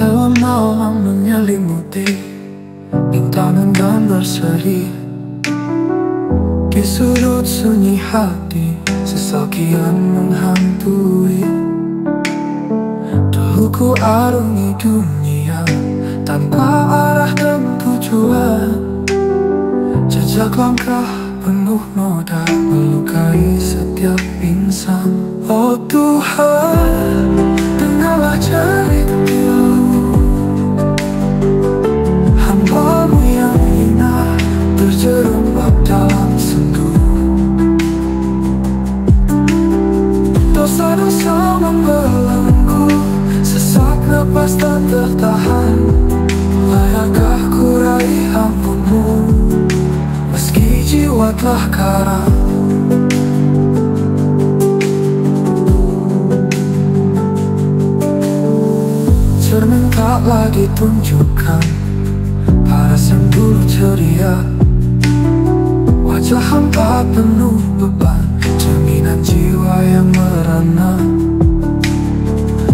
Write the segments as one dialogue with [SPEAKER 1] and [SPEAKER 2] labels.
[SPEAKER 1] Hewan malam menyelimuti rintangan dan berseri. Di sudut sunyi hati sesakian menghantui. Dulu ku arungi dunia tanpa arah dan tujuan. Jejak langkah penuh noda melukai setiap insan. Oh Tuhan, dengarlah jerit pilu hamba-Mu yang hina terjerembab dalam sendu. Dosa-dosa membelenggu, sesak napas tak tertahan. Layakkah ku raih ampun-Mu meski jiwa telah karam? Cermin tak lagi tunjukkan paras yang dulu ceria. Wajah hampa penuh beban, cerminan jiwa yang merana.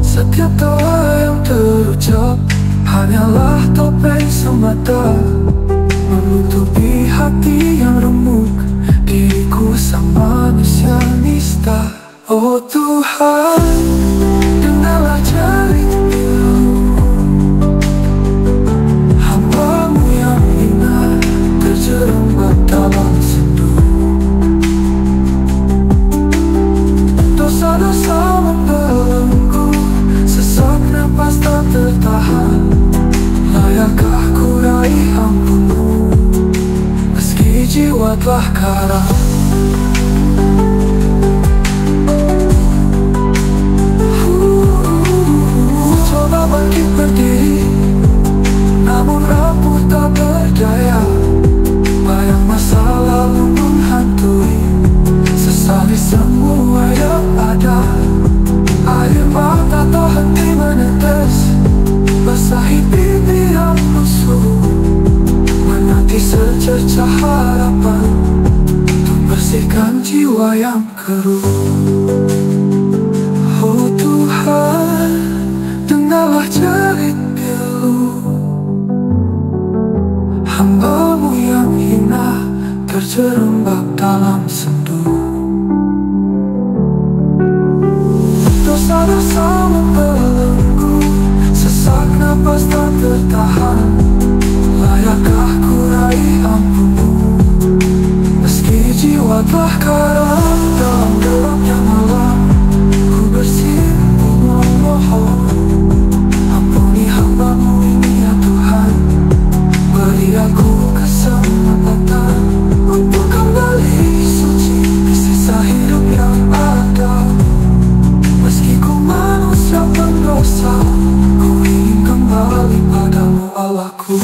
[SPEAKER 1] Setiap tawa yang terucap hanyalah topeng semata, menutupi hati yang remuk, diriku sang manusia nista. Oh Tuhan, dengarlah jerit pilu hamba-Mu yang hina terjerembab dalam sendu. Dosa-dosa membelenggu, sesak napas tak tertahan. Layakkah ku raih ampun-Mu meski jiwa telah karam? Coba bangkit berdiri, namun rapuh tak berdaya. Bayang masa lalu menghantui, sesali semua yang ada. Air mata tak henti menetes, basahi pipi yang lusuh, menanti secercah harapan untuk bersihkan jiwa yang keruh. Oh Tuhan, dengarlah jerit pilu hamba-Mu yang hina terjerembab dalam sendu. Dosa-dosa membelenggu, sesak napas tak tertahan. Layakkah ku raih ampun-Mu meski jiwa telah karam? Dalam gelapnya malam ku bersimpuh memohon, ampuni hamba-Mu ini ya Tuhan. Beri aku kesempatan untuk kembali suci di sisa hidup yang ada. Meski ku manusia pendosa, ku ingin kembali padamu Allahku.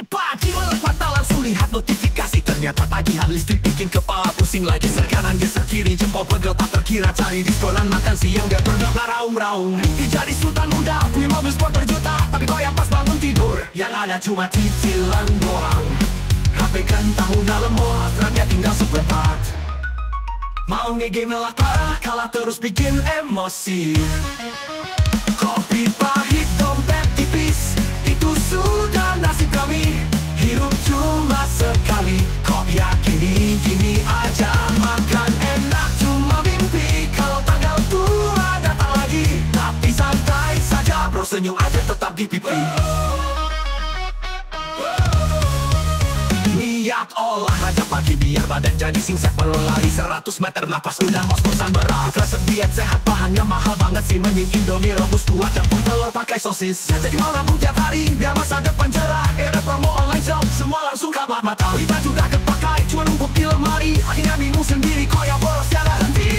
[SPEAKER 2] Pagi melepas tak langsung lihat notifikasi. Ternyata tagihan listrik bikin kepala pusing lagi. Geser kanan geser kiri, jempol pegel tak terkira. Cari diskonan makan siang biar pernah raung-raung. Jadi sultan muda, punya mobil sport berjuta, tapi goyang pas bangun tidur, yang ada cuma cicilan doang. HP kentang udah lemot, RAM-nya tinggal seperempat. Mau nge-game lah parah, kalah terus bikin emosi. Kopi pahit, dompet tipis, itu sudah nasib kami. Hidup cuma sekali, kok yakini gini aja. Makan enak cuma mimpi, kalau tanggal tua datang lagi. Tapi santai saja bro, senyum aja tetap di pipi. Niat olahraga pagi biar badan jadi singset. Berlari 100 meter napas udah ngos-ngosan berat. Resep diet sehat bahannya mahal banget sih. Mending Indomie rebus kuah campur telur pakai sosis. Jadi mau nabung tiap hari biar masa depan cerah. Era promo online shop semua langsung kabar mata. Beli baju udah kepakai cuma numpuk di lemari. Akhirnya bingung sendiri kok ya boros tiada henti.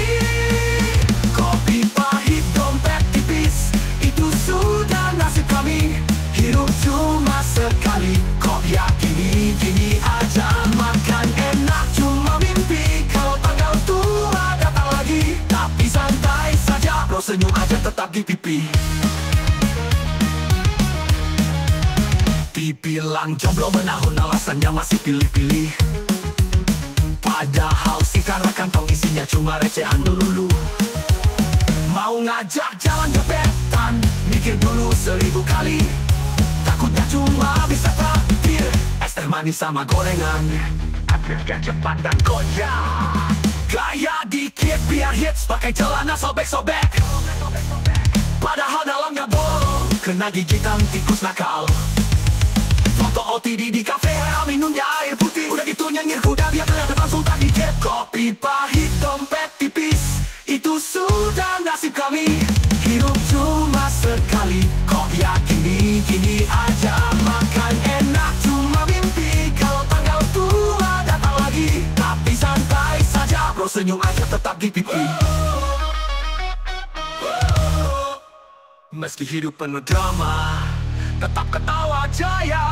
[SPEAKER 2] Kopi pahit dompet tipis, itu sudah nasib kami. Hidup cuma sekali, kok yakini gini aja. Makan enak cuma mimpi, kalau tanggal tua datang lagi. senyum aja tetap di pipi. Dibilang jomblo menahun alasannya masih pilih-pilih, padahal sekarang kantong isinya cuma recehan dulu. Mau ngajak jalan gebetan, mikir dulu 1000 kali. Takutnya cuma bisa traktir es teh manis sama gorengan, habiskan cepat dan goyang. Gaya dikit biar hits, pakai celana sobek-sobek, padahal dalamnya bolong, kena gigitan tikus nakal. Foto OTD di kafe, minumnya air putih, udah gitu nyengir kuda biar kelihatan langsung tak dikit. Kopi pahit, dompet tipis, itu sudah nasib kami. Hidup cuma sekali, kok yakin gini aja. Makan enak cuma mimpi, kalau tanggal tua datang lagi. Tapi santai saja bro, senyum aja tetap di pipi. Meski hidup penuh drama, tetap ketawa jaya.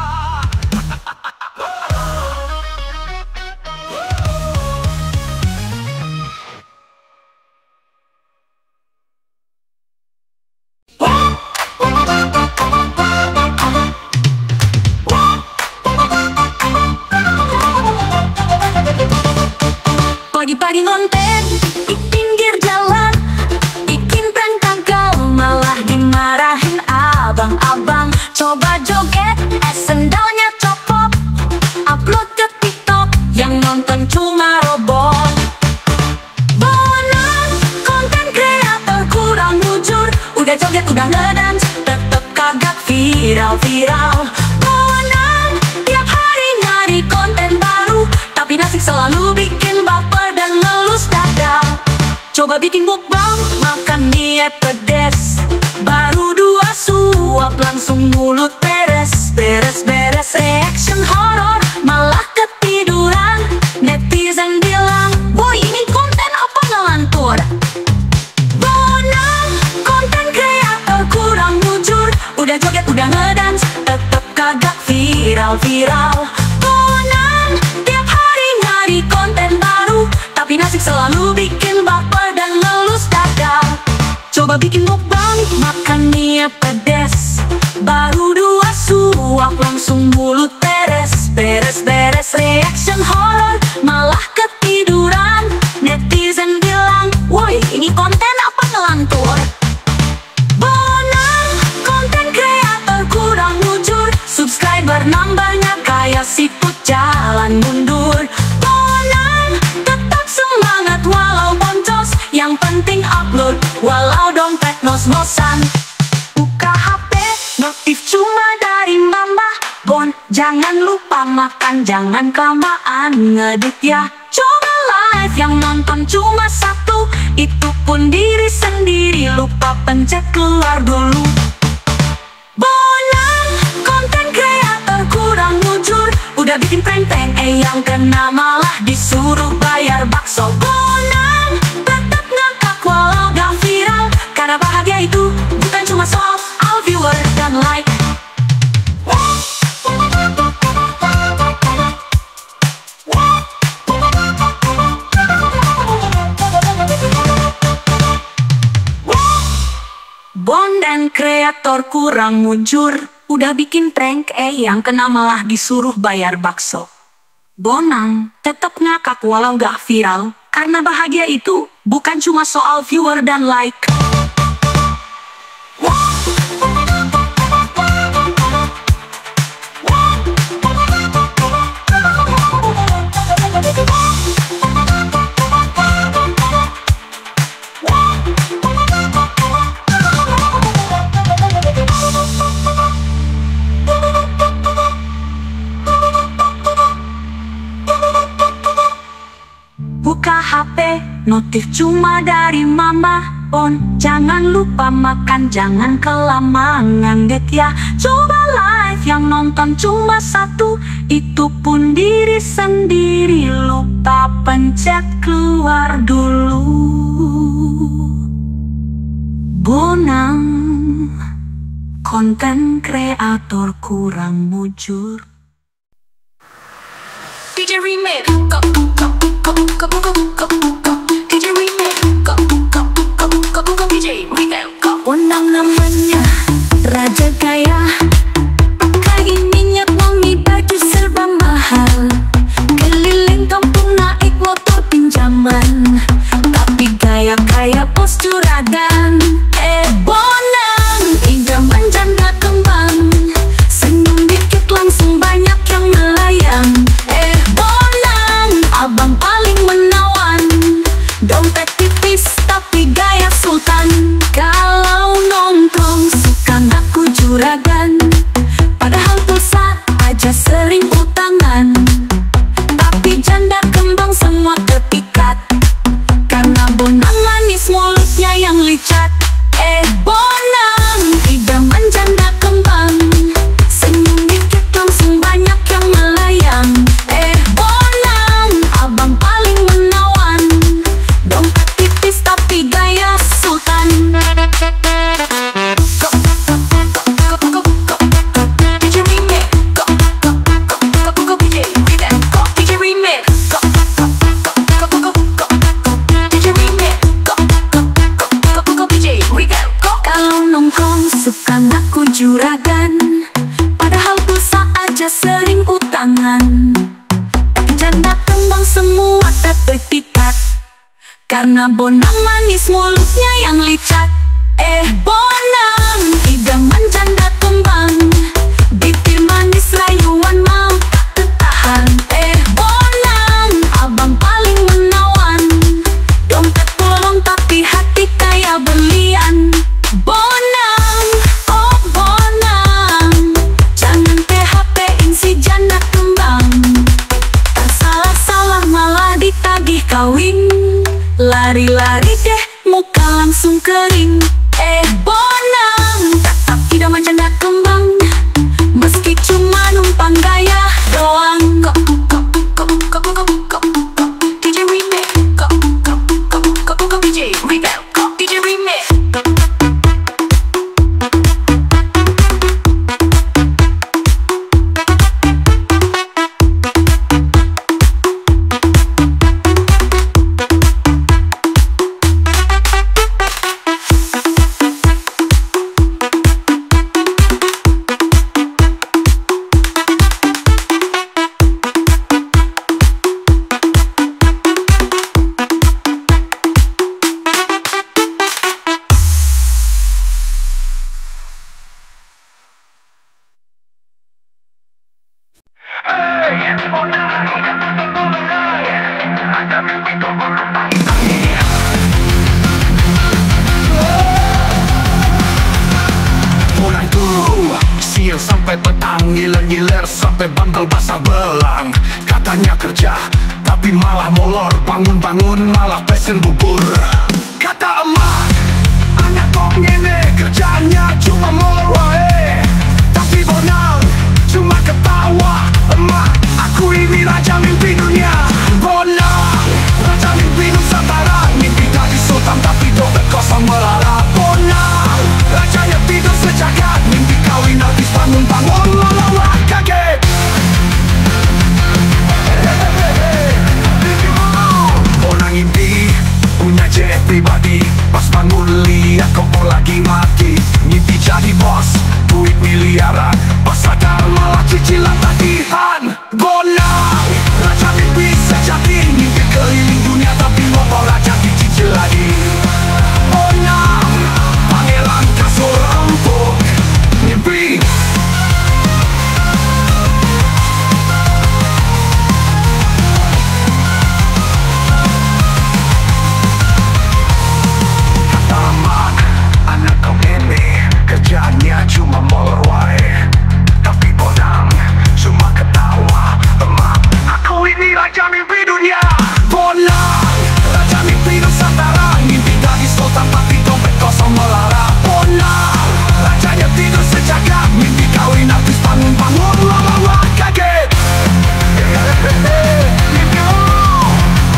[SPEAKER 3] Pagi-pagi ngonten di pinggir jalan, bikin prank tanggal, malah dimarahin abang-abang. Coba joget, sendalnya copot, upload ke TikTok, yang nonton cuma robot. Bonan, konten kreator kurang jujur, udah joget, udah ngedance, tetep kagak viral-viral. Bonan, tiap hari nyari konten baru, tapi nasib selalu bikin baper dan lulus dada. Coba bikin mukbang, makan mie pedes, baru 2 suap langsung mulut beres. Beres-beres reaction horror, malah ketiduran. Netizen bilang, boy ini konten apa ngelantur. Bonan, konten kreator kurang jujur, udah joget, udah ngedance, tetep kagak viral-viral. Bonan, tiap hari nyari konten baru, tapi nasib selalu bikin baper dan lulus dada. Coba bikin mukbang, makan mie pedes, baru 2 suap langsung mulut beres. Beres-beres reaction horror, malah ketiduran. Netizen bilang, woi ini konten apa ngelantur. Bonan, konten kreator kurang jujur, subscriber nambahnya kayak siput jalan mundur. Bonan, tetap semangat walau boncos, yang penting upload walau dompet ngos-ngosan. Buka HP, notif cuma dari mama. Bon, jangan lupa makan, jangan kelamaan ngedit ya. Coba live yang nonton cuma 1, itu pun diri sendiri, lupa pencet keluar dulu. Bonan, konten kreator kurang jujur, udah bikin prank yang kena malah disuruh bayar bakso. Bonan, tetap ngakak walau gak viral, karena bahagia itu bukan cuma soal viewer dan like. Bon dan kreator kurang jujur, udah bikin prank yang kena malah disuruh bayar bakso. Bonang, tetap ngakak walau gak viral, karena bahagia itu bukan cuma soal viewer dan like. Buka HP, notif cuma dari mama. Bon, jangan lupa makan, jangan kelamaan ngedit ya. Coba live yang nonton cuma 1, itu pun diri sendiri, lupa pencet keluar dulu. Bonang, konten kreator kurang jujur. DJ Remix, go, go, go, go, go, go, go, go. DJ Remix, go, go, go, go, go, go, DJ Remix. Bonang namanya, raja kaya, pakai minyak wangi, baju serba mahal, keliling kampung naik motor pinjaman, tapi gaya kayak bos juragan. Bonang, idaman janda kembang, senyum dikit langsung banyak yang melayang. Bonang, abang paling menawan, dompet tipis tapi gaya sultan. Kalau nongkrong suka ngaku juragan, padahal pulsa aja sering utangan. Tapi janda kembang semua kepikat, karena Bonang manis mulutnya yang licat. Bonang, idaman janda kembang, senyum dikit langsung banyak yang melayang. Bonang, abang paling menawan, dompet tipis tapi gaya sultan. Kalau nongkrong suka ngaku juragan, padahal pulsa aja sering utangan. Tapi janda kembang semua terpikat, karena Bonang manis mulutnya yang licat. Bonang, idaman janda kembang, bibir manis rayuan mau tak tertahan. Bonang, abang paling menawan, dompet bolong tapi hati kaya berlian. Bonang, oh Bonang, jangan PHP-in si janda kembang, tak salah-salah malah ditagih kawin. Lari-lari deh muka langsung kering. Bonang, tetap idaman janda kembang, meski cuma numpang gaya doang. DJ Remix, DJ Remix, DJ Remix.
[SPEAKER 2] Bonang tuh siang sampai petang, ngiler-ngiler sampai bandel basah belang. Katanya kerja tapi malah molor, bangun-bangun malah pesen bubur. Kata emak, anak kok ngene, kerjanya cuma molor wae. Tapi Bonang cuma ketawa. Emak, aku ini raja mimpi dunia. Bonang, raja mimpi Nusantara, mimpi jadi sultan tapi dompet kosong melarat. Bonang, rajanya tidur sejagat, mimpi kawin habis bangun-bangun lala kaget. Bonang mimpi punya jet pribadi, pas bangun lihat kompor lagi mati. Mimpi jadi bos, duit miliaran, pas sadar malah cicilan tagihan. Bonang, raja mimpi sejati, mimpi keliling dunia tapi motor raja dicicil lagi. Bonang, pangeran kasur empuk, mimpi. Kata emak, anak kau ini kerjaannya cuma molor wae. Tapi Bonang cuma ketawa. Emak, aku ini raja mimpi dunia. Bonang, raja mimpi Nusantara, mimpi dari sultan tapi dompet kosong melarat. Bonang, rajanya tidur sejagat, mimpi kawin habis bangun-bangun lala kaget.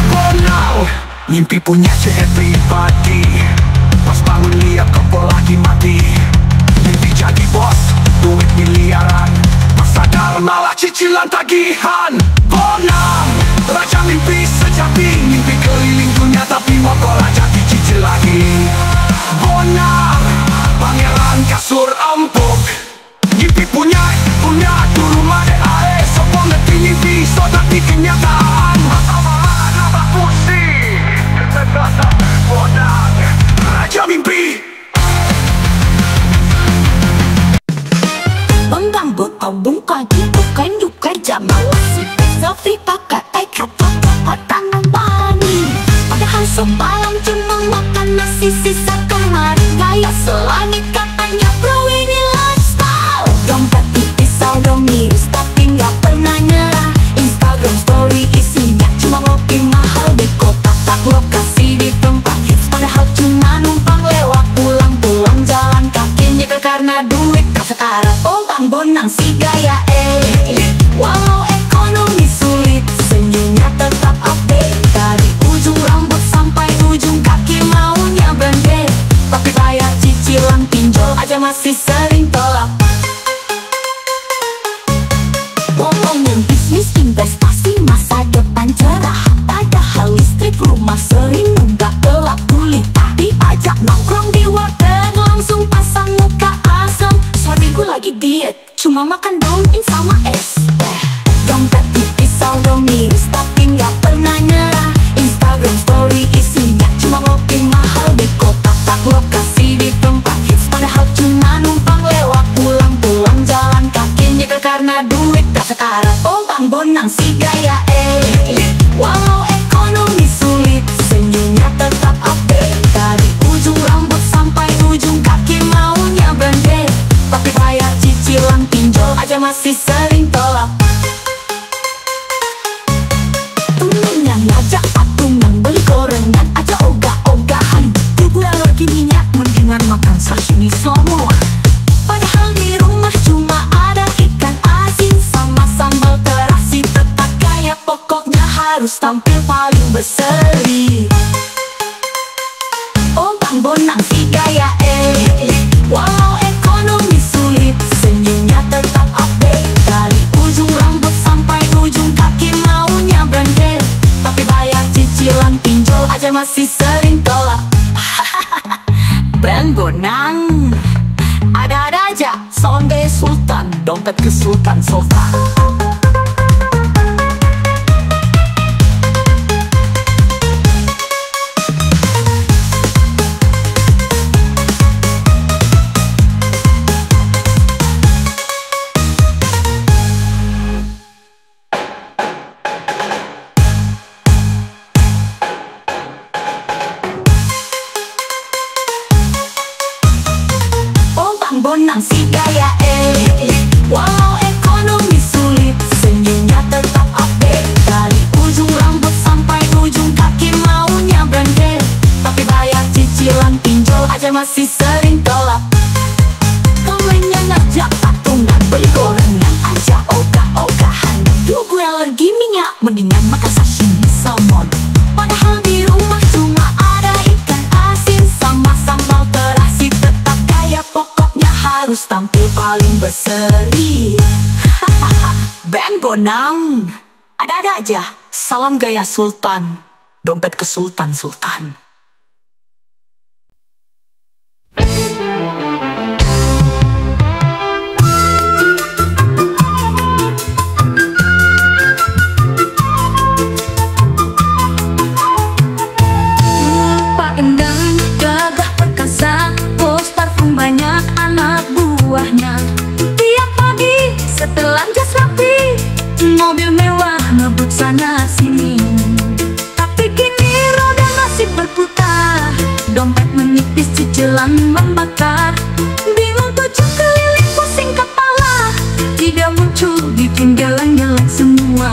[SPEAKER 2] Bonang, mimpi punya jet pribadi, pas bangun lihat kompor lagi mati. Mimpi jadi bos, duit miliaran, pas sadar malah cicilan tagihan. Bonang, raja mimpi sejati, mimpi keliling dunia tapi motor raja dicicil lagi. Bonang,
[SPEAKER 3] Semalam cuma makan nasi sisa kemarin. Gaya selangit katanya bro ini lifestyle. Dompet tipis saldo miris tapi nggak pernah nyerah. Instagram story isinya cuma ngopi mahal di kota. Tak lokasi di tempat hits padahal cuma numpang lewat. Pulang-pulang jalan kaki nyeker karena duit tak setara. Oh Bang Bonang si gaya walau ekonomi sulit senyumnya tetap update. Dari ujung rambut sampai ujung kaki maunya branded. Tapi bayar cicilan pinjol aja masih sering tolak. Ngomongin bisnis investasi masa depan cerah. Padahal listrik rumah sering nunggak gelap kulit. Tapi ajak nongkrong di warteg langsung pasang muka asam. Seminggu lagi diet cuma makan daun sama es. Dompet tipis saldo miris tapi nggak pernah nyerah. Instagram story isinya cuma ngopi mahal di kota. Tak lokasi di tempat hits padahal cuma numpang lewat. Pulang-pulang jalan kaki nyeker karena duit tak setara. Oh Bang Bonang si gaya walau ekonomi sulit senyumnya tetap update. Dari ujung rambut sampai ujung kaki maunya branded. Tapi bayar cicilan pinjol aja masih sering tolak. Temennya ngajak patungan beli gorengan aja ogah-ogahan. Ibu alergi minyak mendingan makan sashimi semua. Padahal di rumah cuma ada ikan asin sama sambal terasi. Tetap gaya pokoknya harus tampil paling berseri. Oh Bang Bonang si gaya walau ekonomi sulit senyumnya tetap update. Dari ujung rambut sampai ujung kaki maunya branded. Tapi bayar cicilan pinjol aja masih sering tolak. Bang Bonang ada-ada aja, salam gaya sultan, dompet ke sultan sultan. Bonang si gaya walau ekonomi sulit senyumnya tetap update. Dari ujung rambut sampai ujung kaki maunya branded. Tapi bayar cicilan pinjol aja masih sering tolak. Temennya ngajak patungan beli gorengan aja ogah-ogahan. Duh gue alergi minyak mendingan makan sashimi salmon. Padahal di rumah cuma ada ikan asin sama sambal terasi. Tetap gaya pokoknya harus tampil paling berseri. Bang Bonang ada-ada aja, salam gaya sultan, dompet ke sultan-sultan.
[SPEAKER 4] Pak Endang gagah perkasa, bos parfum banyak anak buahnya. Tiap pagi setelan jas rapi, mobil mewah ngebut sana sini. Tapi kini roda masih berputar, dompet menipis cicilan membakar. Bingung tujuh keliling pusing kepala, tidak muncul bikin geleng-geleng semua.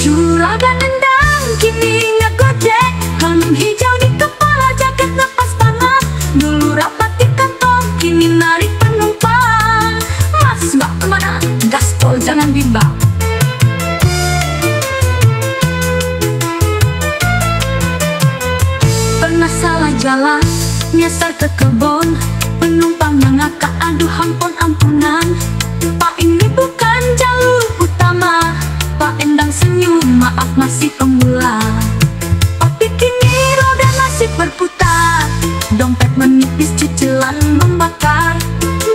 [SPEAKER 4] Juragan Endang kini ngegojek, helm hijau di kepala, jaket lepas tangan. Dulu rapat di kantong, kini narik penumpang. Mas mbak kemana? Gaspol jangan bimbang. Pernah salah jalan, nyasar ke kebun. Penumpang yang ngakak, aduh ampun ampunan. Pak ini bukan jalur utama. Pak Endang senyum, maaf masih pemula. Tapi kini roda masih berputar, dompet menipis cicilan membakar.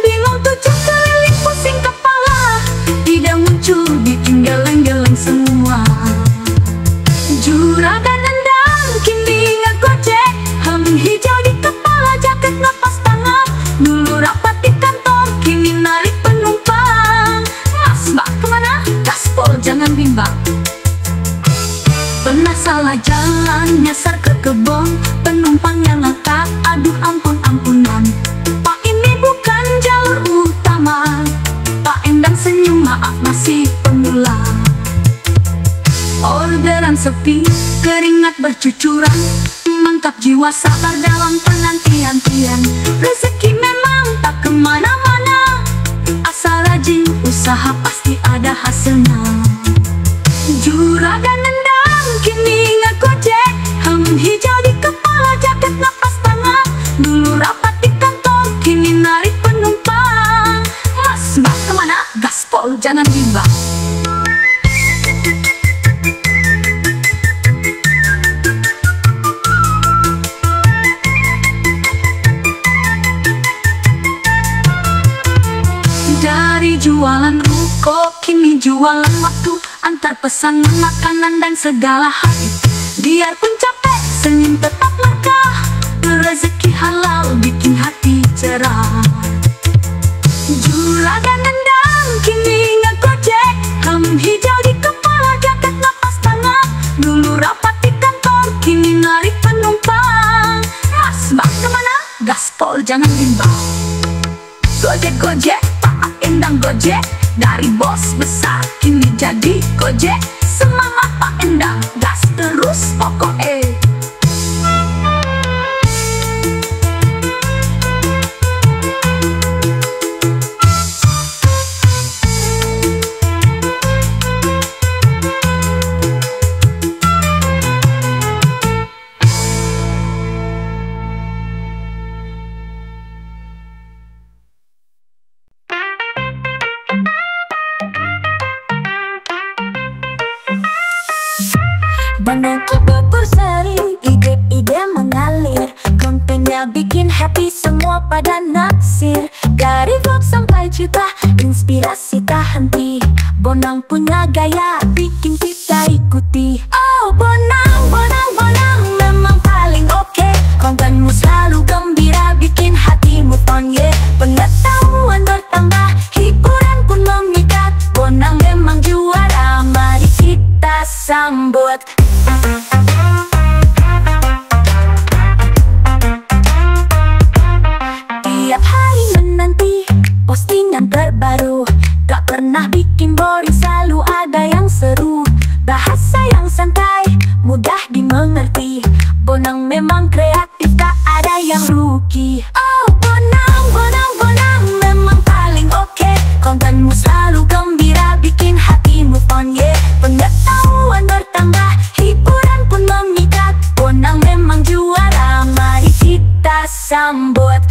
[SPEAKER 4] Bingung tujuh keliling pusing kepala, tidak muncul bikin geleng-geleng semua. Juragan Endang kini ngegojek, helm hijau di kepala, jaket lepas tangan. Dulu rapat di kantor, kini narik penumpang. Mas mbak kemana? Gaspol jangan bimbang. Pernah salah nyasar ke kebun, penumpangnya letak, aduh ampun-ampunan. Pak, ini bukan jalur utama. Pak Endang senyum, maaf masih pengulang. Orderan sepi, keringat bercucuran, mantap jiwa sabar dalam penantian-tian. Rezeki memang tak kemana-mana, asal rajin usaha pasti ada hasilnya. Juragan Endang kini ngegojek, hijau di kepala, jaket napas tangan. Dulu rapat di kantor, kini narik penumpang. Mas, mbak kemana? Gaspol, jangan bimbang. Dari jualan ruko, kini jualan waktu, antar pesan makanan dan segala hal. Biarpun capek, senyum tetap megah, rezeki halal bikin hati cerah. Juragan Endang kini ngegojek, hijau di kepala, jaket napas tangan. Dulu rapat di kantor, kini narik penumpang. Mas, mbak kemana? Gaspol, jangan bimbang. Gojek-gojek, Pak Endang gojek, dari bos besar kini jadi gojek. Semangat Pak Endang, gas terus pokoknya.
[SPEAKER 3] Banyak ide berseri, ide-ide mengalir, kontennya bikin happy, semua pada naksir. Dari vlog sampai cerita, inspirasi tak henti. Bonang punya gaya, bikin kita ikuti. Oh Bonang, Bonang, Bonang memang paling oke. Kontenmu selalu gembira, bikin hatimu on yeah. Pengetahuan bertambah, hiburan pun memikat. Bonang memang juara, mari kita sambut. Tiap hari menanti postingan terbaru, tak pernah bikin boring, selalu ada yang seru. Bahasa yang santai, mudah dimengerti. Bonang memang kreatif, tak ada yang rugi. Oh Bonang, Bonang, Bonang memang paling oke. Kontenmu selalu gembira, bikin hatimu on yeah. Pengetahuan bertambah, hiburan pun memikat. Bonang memang juara, mari kita sambut.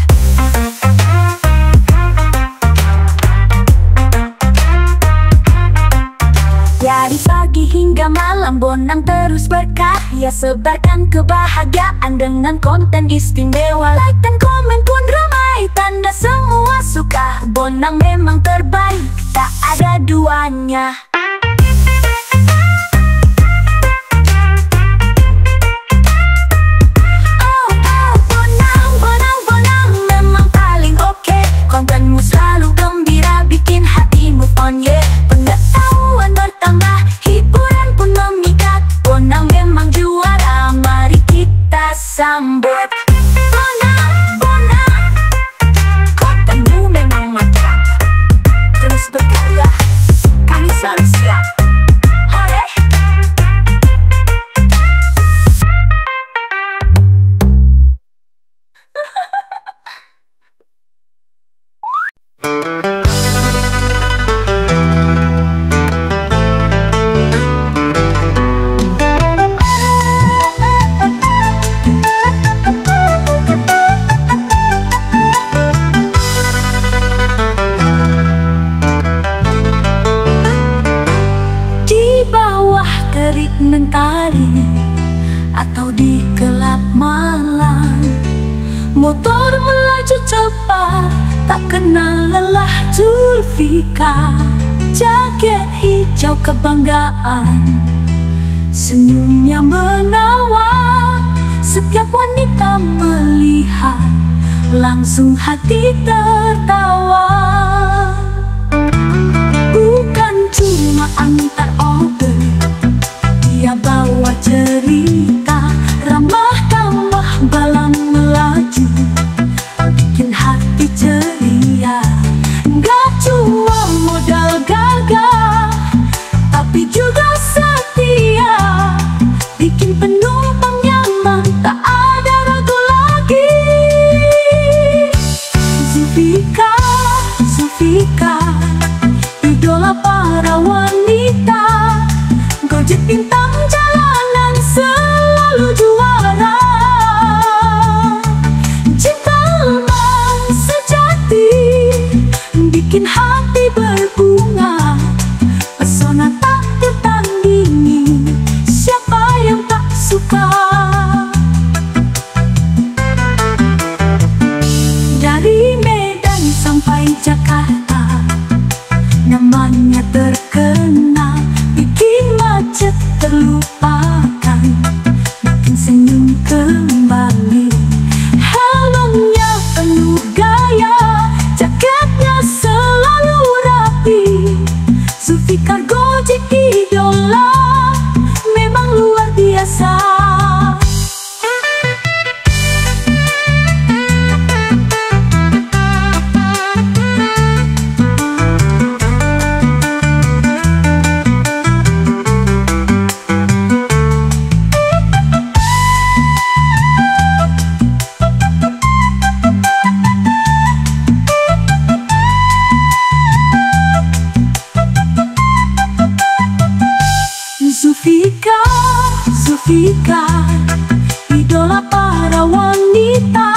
[SPEAKER 3] Dari pagi hingga malam Bonang terus berkarya, sebarkan kebahagiaan dengan konten istimewa. Like dan komen pun ramai, tanda semua suka. Bonang memang terbaik, tak ada duanya. Kontenmu selalu gembira, bikin hatimu on yeah. Pengetahuan bertambah, hiburan pun memikat. Bonang memang juara, mari kita sambut. Bonang, Bonang, kontenmu memang mantap. Terus berkarya, kami selalu siap. Hore! Mentari atau di gelap malam, motor melaju cepat, tak kenal lelah. Zulfika, jaket hijau kebanggaan, senyumnya menawan. Setiap wanita melihat, langsung hati tertawa. Bukan cuma antar order, dia bawa cerita,
[SPEAKER 4] para wanita. Gojek bintang jalanan selalu juara. Cinta lemah sejati bikin hati berbunga. Pesona tak tertandingi, siapa yang tak suka? Dari Medan sampai Jakarta, namanya terkenal, bikin macet terlupakan, bikin senyum kembali. Helmnya penuh gaya, jaketnya selalu rapi. Zulfikar Gojek idola, memang luar biasa. Zulfikar, idola para wanita.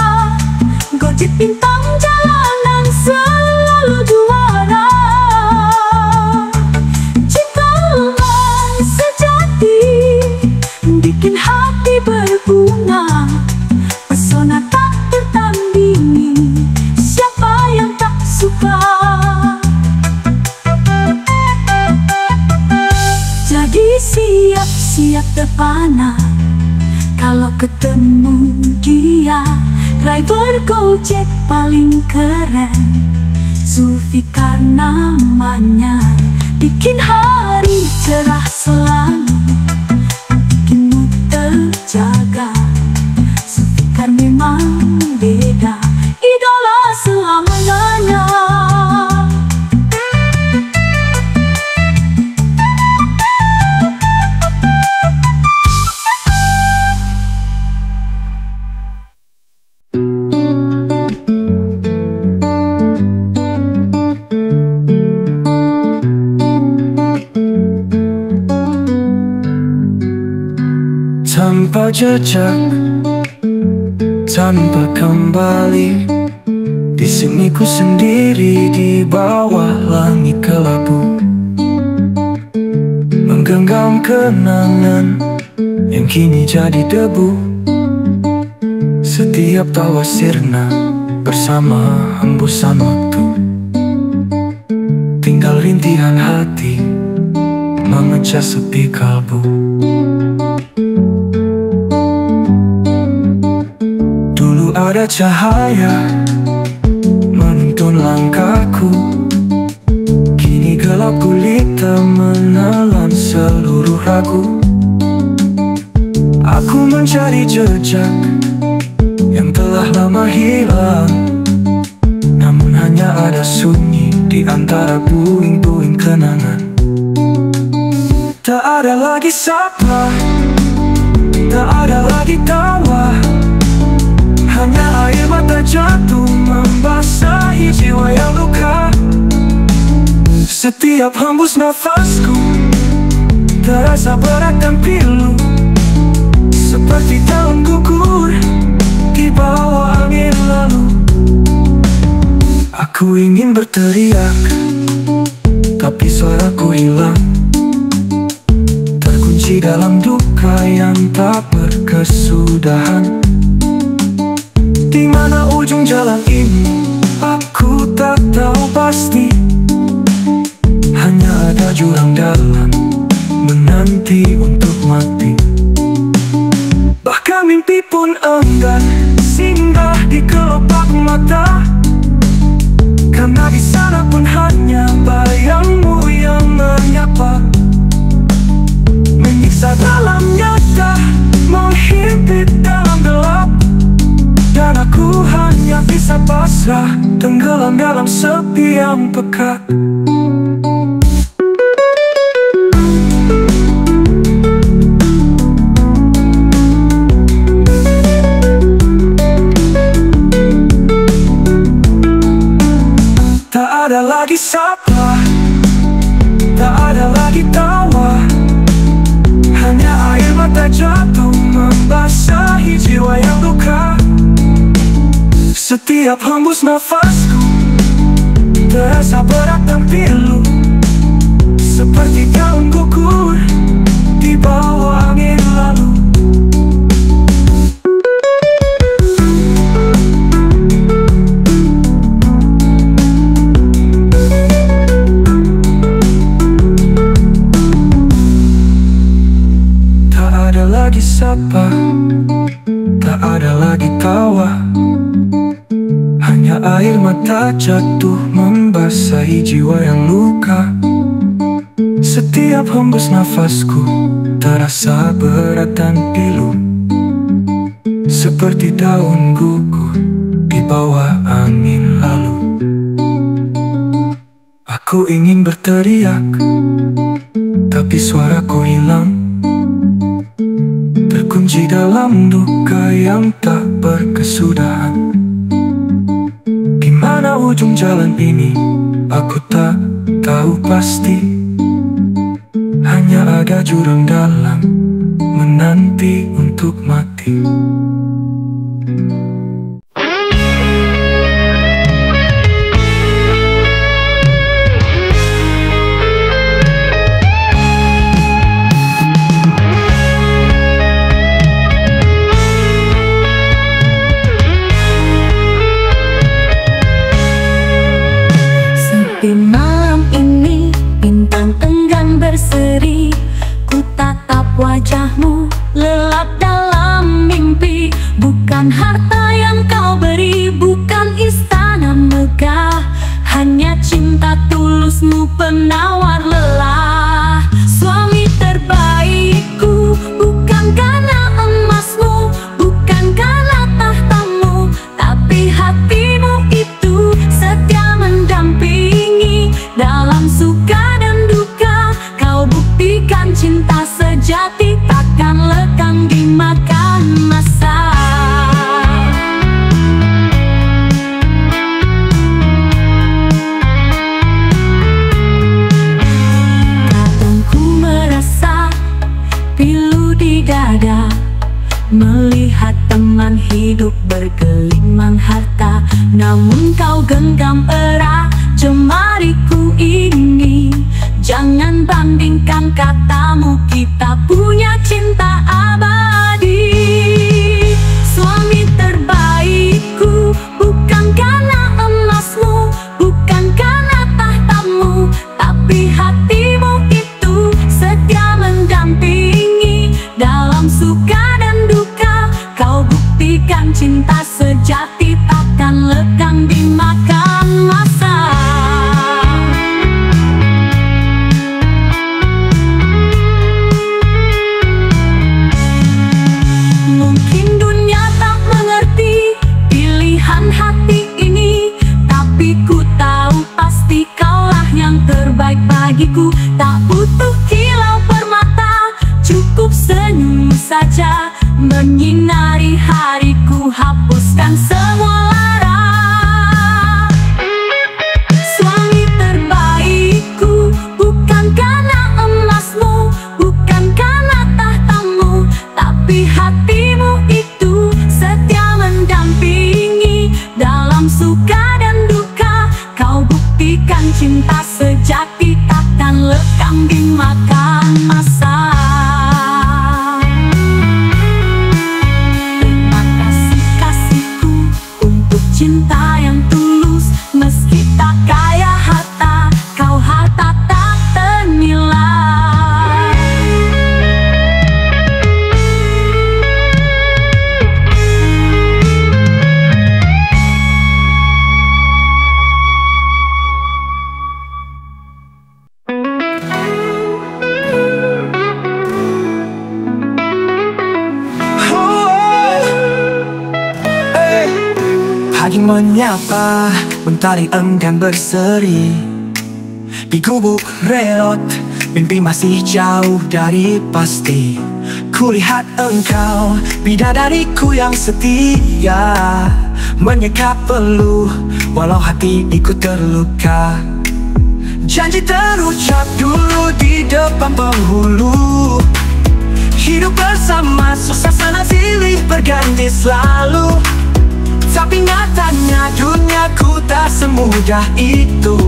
[SPEAKER 4] Gojek bintang jalanan selalu juara. Cinta lemah sejati bikin hati berbunga. Pesona tak tertandingi, siapa yang tak suka? Jadi siap-siap terpana kalau ketemu dia. Driver Gojek paling keren, Zulfikar namanya. Bikin hari cerah selalu, bikinmu terjaga. Zulfikar memang beda, idola selamanya.
[SPEAKER 1] Tanpa jejak, tanpa kembali, di sini ku sendiri di bawah langit kelabu, menggenggam kenangan yang kini jadi debu. Setiap tawa sirna bersama hembusan waktu, tinggal rintihan hati memecah sepi kalbu. Ada cahaya menuntun langkahku, kini gelap gulita menelan seluruh ragu. Aku mencari jejak yang telah lama hilang, namun hanya ada sunyi di antara puing-puing kenangan. Tak ada lagi sapa, tak ada lagi tawa, hanya air mata jatuh membasahi jiwa yang luka. Setiap hembus nafasku terasa berat dan pilu, seperti daun gugur di bawah angin lalu. Aku ingin berteriak, tapi suaraku hilang, terkunci dalam duka yang tak berkesudahan. Di mana ujung jalan ini, aku tak tahu pasti. Hanya ada jurang dalam, menanti untuk mati. Bahkan mimpi pun enggan singgah di kelopak mata, karena di sana pun hanya bayangmu yang menyapa. Menyiksa dalam nyata, menghimpit dalam gelap, dan aku hanya bisa pasrah, tenggelam dalam sepi yang pekat. Tak ada lagi sapa, tak Setiap hembus nafasku terasa berat dan pilu, seperti daun gugur di bawah angin lalu. Tak ada lagi sapa, tak ada lagi tawa, hanya air mata jatuh membasahi jiwa yang luka. Setiap hembus nafasku terasa berat dan pilu, seperti daun gugur di bawah angin lalu. Aku ingin berteriak, tapi suaraku hilang, terkunci dalam duka yang tak berkesudahan. Gimana ujung jalan ini, aku tak tahu pasti. Hanya ada jurang dalam, menanti untuk mati.
[SPEAKER 4] Di malam ini bintang enggan berseri, ku tatap wajahmu lelap dalam mimpi. Bukan harta yang kau beri, bukan istana megah, hanya cinta tulusmu penawar lelah. Suami terbaikku, bukan karena emasmu, bukan karena tahtamu, tapi hatimu itu setia mendampingi. Dalam suka dan duka, kau buktikan cinta sejati takkan lekang dimakan masa. Kadang ku merasa pilu di dada, melihat teman hidup bergelimang harta, namun kau genggam erat jemariku ini. Jangan bandingkan katamu, kita punya cinta abadi. Suami terbaikku, bukan karena emasmu, bukan karena tahtamu, tapi hatimu itu setia mendampingi. Dalam suka dan duka, kau buktikan cinta sejati takkan lekang dimakan masa. Mungkin dunia tak mengerti pilihan hati ini, tapi ku tahu pasti kaulah yang terbaik bagiku. Tak butuh kilau permata, cukup senyum saja menyinari hariku, hapuskan semua lara. Suami terbaikku, bukan karena emasmu, bukan karena tahtamu, tapi hatimu itu setia mendampingi. Dalam suka dan duka, kau buktikan cinta sejati takkan lekang dimakan masa. Terima kasih kasihku untuk cinta yang tulus, meski tak kaya harta, kau harta tak ternilai.
[SPEAKER 1] Pagi menyapa, mentari enggan berseri. Di gubuk relot, mimpi masih jauh dari pasti. Kulihat engkau, bidadariku yang setia, menyeka peluh, walau hati ikut terluka. Janji terucap dulu di depan penghulu, hidup bersama suasana silih berganti selalu. Tapi nyatanya duniaku tak semudah itu.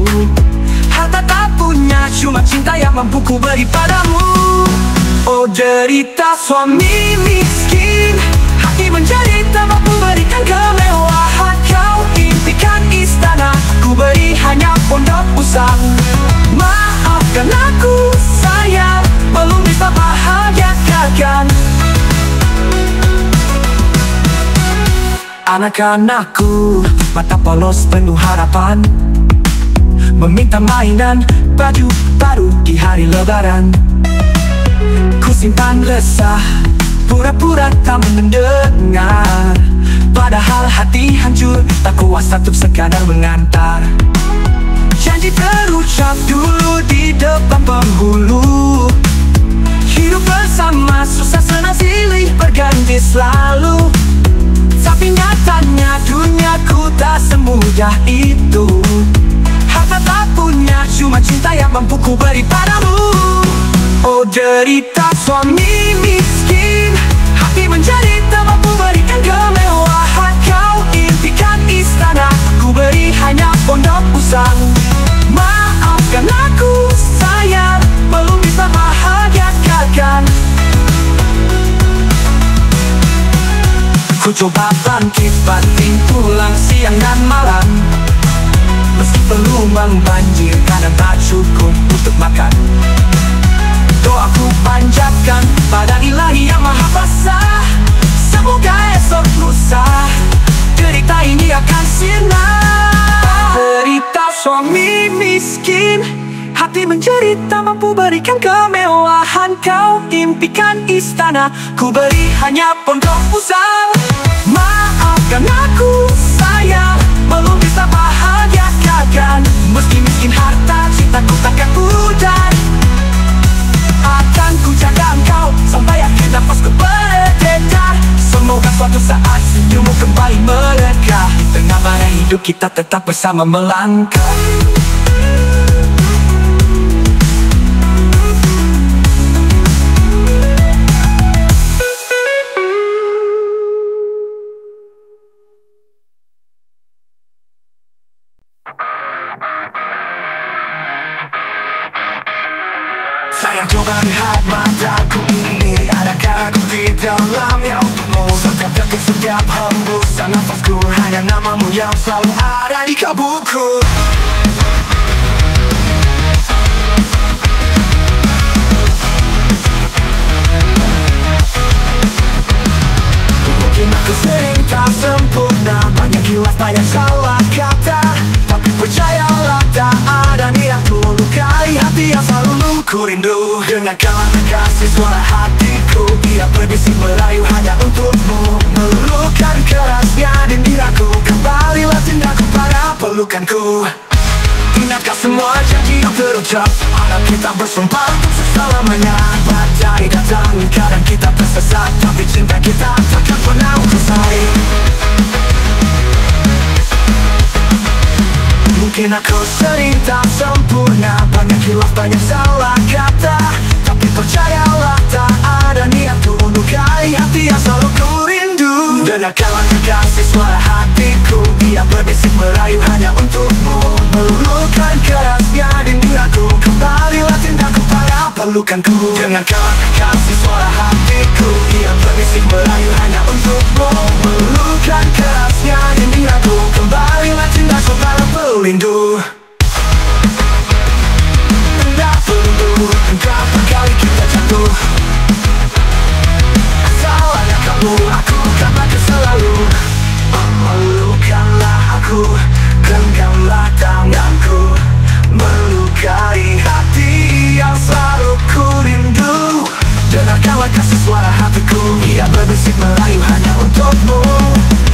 [SPEAKER 1] Harta tak punya, cuma cinta yang mampu ku beri padamu. Oh derita suami miskin, hati menjadi tak mampu berikan kemewahan. Kau impikan istana, ku beri hanya pondok usang. Maafkan aku sayang, belum bisa bahagiakan anak-anakku. Mata polos penuh harapan, meminta mainan baju baru di hari lebaran. Ku simpan resah, pura-pura tak mendengar, padahal hati hancur, tak kuasa untuk sekadar mengantar. Janji terucap dulu di depan penghulu, hidup bersama susah senang silih berganti selalu. Tapi nyatanya duniaku tak semudah itu. Harta tak punya, cuma cinta yang mampu ku beri padamu. Oh derita suami miskin, hati menjadi tak mampu berikan kemewahan. Kau impikan istana, ku beri hanya pondok usang. Maafkan aku sayang, belum bisa bahagiakan. Ku coba bangkit banting tulang siang dan malam, meski perlu membanjir karena tak cukup untuk makan. Doaku panjatkan pada Ilahi yang Maha Kuasa, semoga esok lusa derita ini akan sinar. Derita suami miskin, hati menjerit tak mampu berikan kemewahan. Kau impikan istana, ku beri hanya pondok usang. Maafkan aku sayang, belum bisa bahagiakan. Meski miskin harta, cintaku takkan pudar. Akan ku jaga engkau sampai akhir nafasku beredar. Semoga suatu saat senyummu kembali mereka, di tengah badai hidup kita tetap bersama melangkah. Sayang coba lihat mataku ini, adakah aku di dalamnya untukmu? Setiap detik, setiap hembusan nafasku, hanya namamu yang selalu ada di kalbuku. Mungkin aku sering tak sempurna, banyak hilaf, banyak salah kata, tapi percayalah tak ada niatku lukai hati yang selalu ku rindu. Dengarkanlah kasih suara hatiku, ia berbisik merayu hanya untukmu. Meluluhkan kerasnya di diraku, kembalilah cintaku pada pelukanku. Ingatkah semua janji yang terucap, harap kita bersumpah untuk selamanya. Badai datang, kadang kita tersesat, tapi cinta kita takkan pernah usai. Mungkin aku sering tak sempurna, banyak hilaf, banyak salah kata, tapi percayalah tak ada niatku melukai hati yang selalu ku rindu. Dengarkanlah kasih suara hatiku, ia berbisik merayu hanya untukmu. Meluluhkan kerasnya di diraku, kembalilah cintaku pada pelukanku. Dengarkanlah kasih suara hatiku, ia berbisik merayu hanya untukmu. Meluluhkan kerasnya di diraku, kembalilah cintaku pada pelindung. Tak perlu berapa kali kita jatuh, salahnya kamu, aku kan pakai selalu. Melukanlah aku, genggamlah tanganku, melukai hati yang selalu ku rindu. Dengarkanlah kasih suara hatiku, ia berbisik merayu hanya untukmu.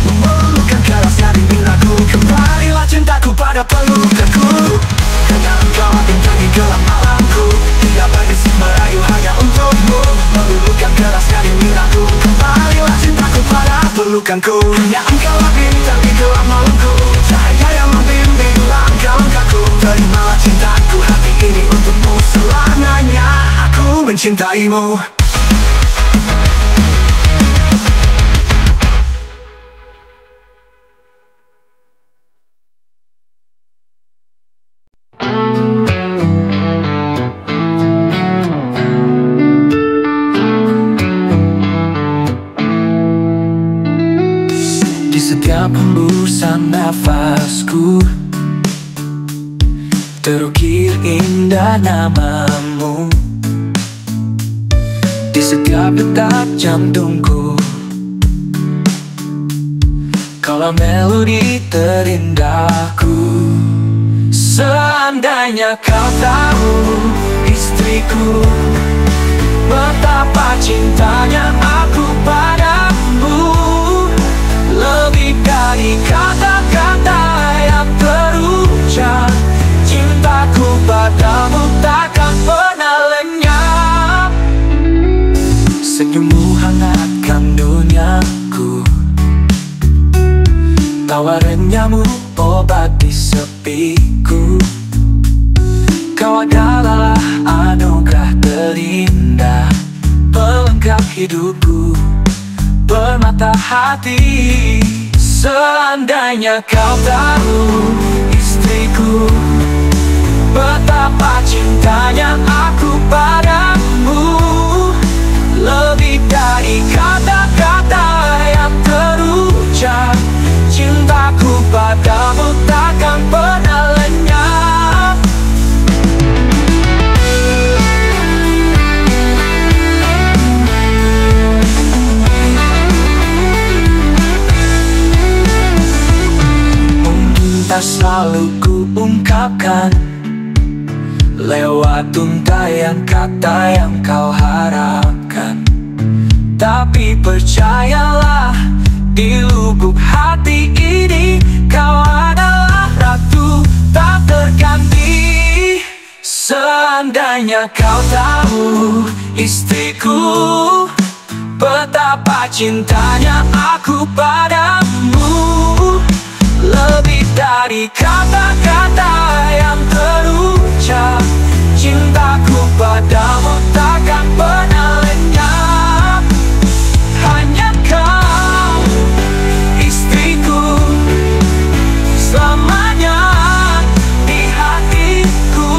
[SPEAKER 1] Memelukkan kerasnya di diraku, kembalilah cintaku pada pelukanku. Dengan engkau bintang di gelap malamku, ia berbisik merayu hanya untukmu. Meluluhkan kerasnya di diraku, kembalilah cintaku pada pelukanku. Hanya engkau bintang di gelap malamku, cahaya yang membimbing langkah-langkahku. Terimalah cintaku hati ini untukmu selamanya. Aku mencintaimu. Di setiap hembusan nafasku terukir indah namamu. Di setiap detak jantungku kaulah melodi terindahku. Seandainya kau tahu, istriku, betapa cintanya aku padamu. Lebih dari kata-kata yang terucap, cintaku padamu takkan pernah lenyap. Senyummu hangatkan duniaku, tawa renyamu obat di sepiku. Kau adalah anugerah terindah, pelengkap hidupku, permata hati. Seandainya kau tahu, istriku, betapa cintanya aku padamu. Lebih dari kata-kata yang terucap, cintaku padamu takkan pernah lenyap. Mungkin tak selalu ku ungkapkan lewat untayan kata yang kau harapkan, tapi percayalah, di lubuk hati ini kau adalah ratu tak terganti. Seandainya kau tahu, istriku, betapa cintanya aku padamu. Lebih dari kata-kata yang terucap, cintaku padamu takkan pernah lenyap. Hanya kau, istriku, selamanya di hatiku,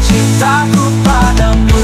[SPEAKER 1] cintaku padamu.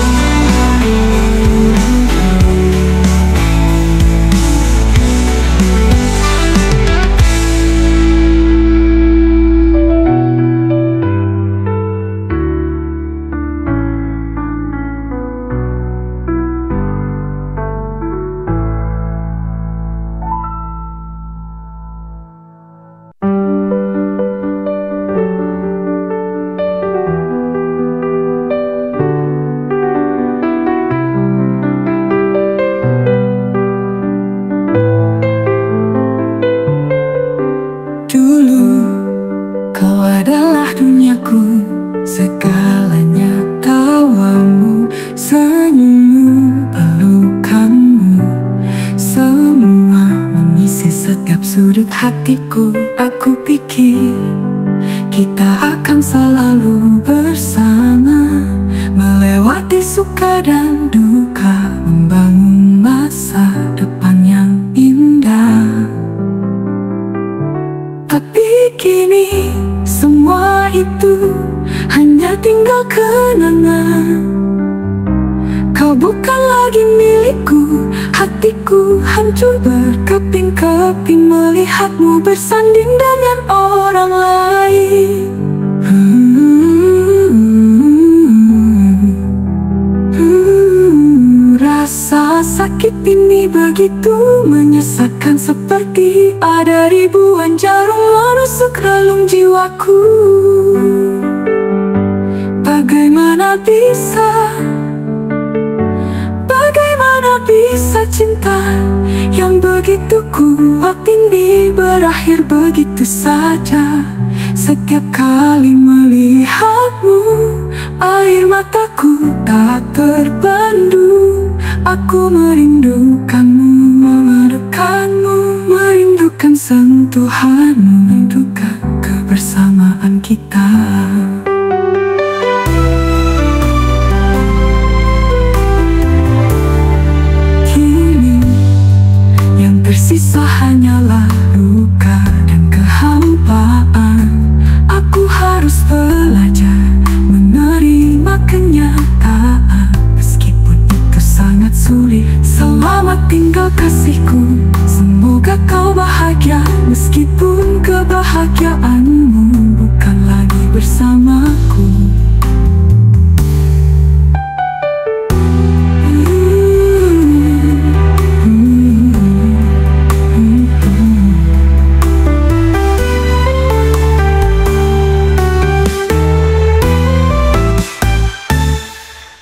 [SPEAKER 1] Hatiku, aku pikir kita akan selalu bersama, melewati suka dan duka, membangun masa depan yang indah. Tapi kini semua itu hanya tinggal kenangan. Kau bukan lagi milikku, hatiku hancur berkeping-keping melihatmu bersanding dengan orang lain. Rasa sakit ini begitu menyesakkan, seperti ada ribuan jarum menusuk relung jiwaku. Bagaimana bisa cinta yang begitu kuat ini berakhir begitu saja? Setiap kali melihatmu, air mataku tak terbendung. Aku merindukanmu, memerlukanmu, merindukan sentuhanmu, merindukan kebersamaan kita. Tersisa hanyalah luka dan kehampaan. Aku harus belajar menerima kenyataan, meskipun itu sangat sulit. Selamat tinggal kasihku, semoga kau bahagia
[SPEAKER 4] kebahagiaanmu bukan lagi bersamaku.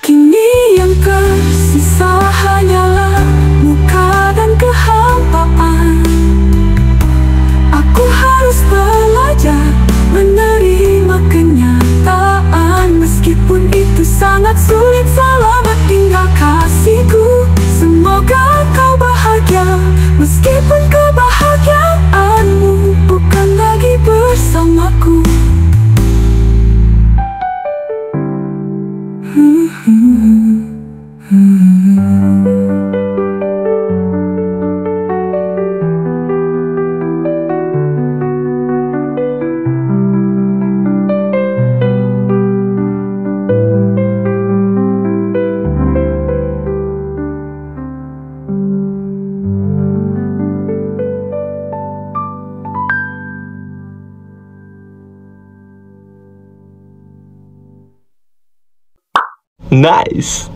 [SPEAKER 4] Kini yang tersisa hanyalah luka dan kehampaan. Aku harus belajar menerima kenyataan, meskipun itu sangat sulit. Selamat tinggal kasihku, semoga kau bahagia, meskipun kebahagiaanmu bukan lagi bersamaku.
[SPEAKER 5] Nice.